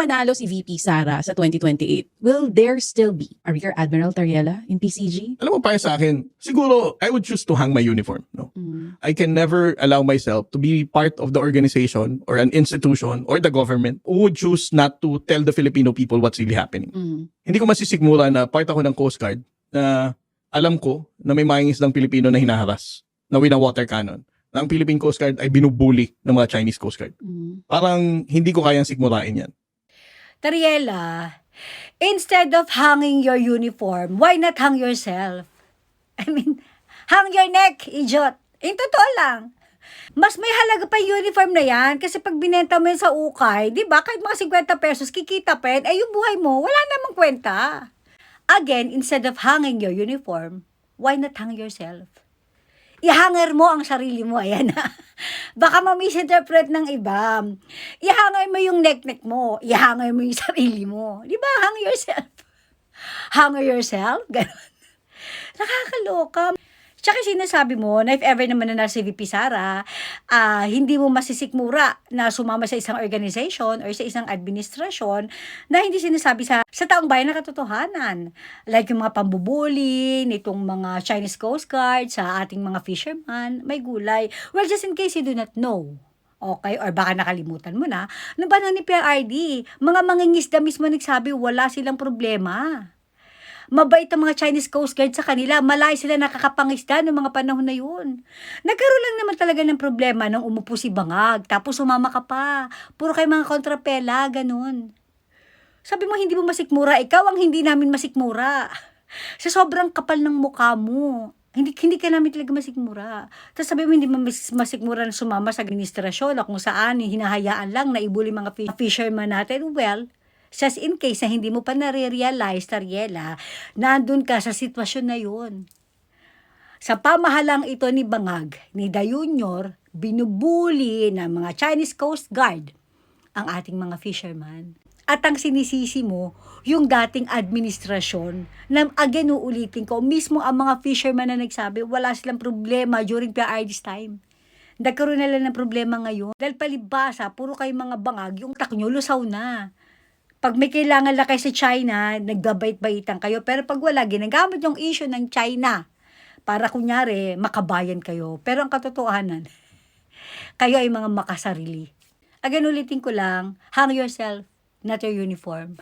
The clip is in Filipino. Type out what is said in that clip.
manalo si VP Sara sa 2028, will there still be a Rear Admiral Tariela in PCG? Alam mo, para sa akin, siguro, I would choose to hang my uniform. No? I can never allow myself to be part of the organization or an institution or the government who would choose not to tell the Filipino people what's really happening. Hindi ko masisigmura na part ako ng Coast Guard na alam ko na may mga islang Pilipino na hinaharas, na wina-water cannon, na ang Philippine Coast Guard ay binubuli ng mga Chinese Coast Guard. Parang hindi ko kayang sigmurain yan. Tariela, instead of hanging your uniform, why not hang yourself? I mean, hang your neck, idiot. Totoo lang. Mas may halaga pa yung uniform na yan kasi pag binenta mo yun sa ukay, di ba, kahit mga 50 pesos, kikita pa yan, ay yung buhay mo, wala namang kwenta. Again, instead of hanging your uniform, why not hang yourself? Ihanger mo ang sarili mo, ayan na. Baka ma-misinterpret ng iba. Ihanger mo yung neck mo, ihanger mo yung sarili mo. Di ba, hang yourself. Hanger yourself, gano'n. Nakakaloka. Tsaka sinasabi mo na if ever naman na si VP Sara, hindi mo masisikmura na sumama sa isang organization or sa isang administrasyon na hindi sinasabi sa taong bayan na katotohanan. Like yung mga pambubuli, nitong mga Chinese Coast Guard, sa ating mga fisherman, may gulay. Well, just in case you do not know. Okay, or baka nakalimutan mo na ba ni PRD, mga mangingisda mismo nagsabi wala silang problema. Mabait ang mga Chinese Coast Guard sa kanila. Malay sila nakakapangisda noong mga panahon na yun. Nagkaroon lang naman talaga ng problema nung umupo si Bangag. Tapos sumama ka pa. Puro kayo mga kontrapela, ganun. Sabi mo hindi mo masikmura. Ikaw ang hindi namin masikmura. Sa sobrang kapal ng mukha mo. Hindi ka namin talaga masikmura. Tapos sabi mo hindi mo masikmura na sumama sa administrasyon o kung saan hinahayaan lang na ibuli mga fisherman natin. Well, just in case na hindi mo pa nare-realize, Tariela, nandun ka sa sitwasyon na yun. Sa pamahalang ito ni Bangag, ni Da Junior, binubuli ng mga Chinese Coast Guard ang ating mga fisherman. At ang sinisisi mo, yung dating administrasyon, na again uulitin ko, mismo ang mga fisherman na nagsabi, wala silang problema during PRD's time. Nagkaroon na lang ng problema ngayon. Dahil palibasa, puro kayo mga bangag, yung utak nyo, lusaw na. Pag may kailangan lang kayo sa China, nagbabait-baitan kayo. Pero pag wala, ginagamit yung issue ng China para kunyari, makabayan kayo. Pero ang katotohanan, kayo ay mga makasarili. Again, ulitin ko lang, hang yourself, not your uniform.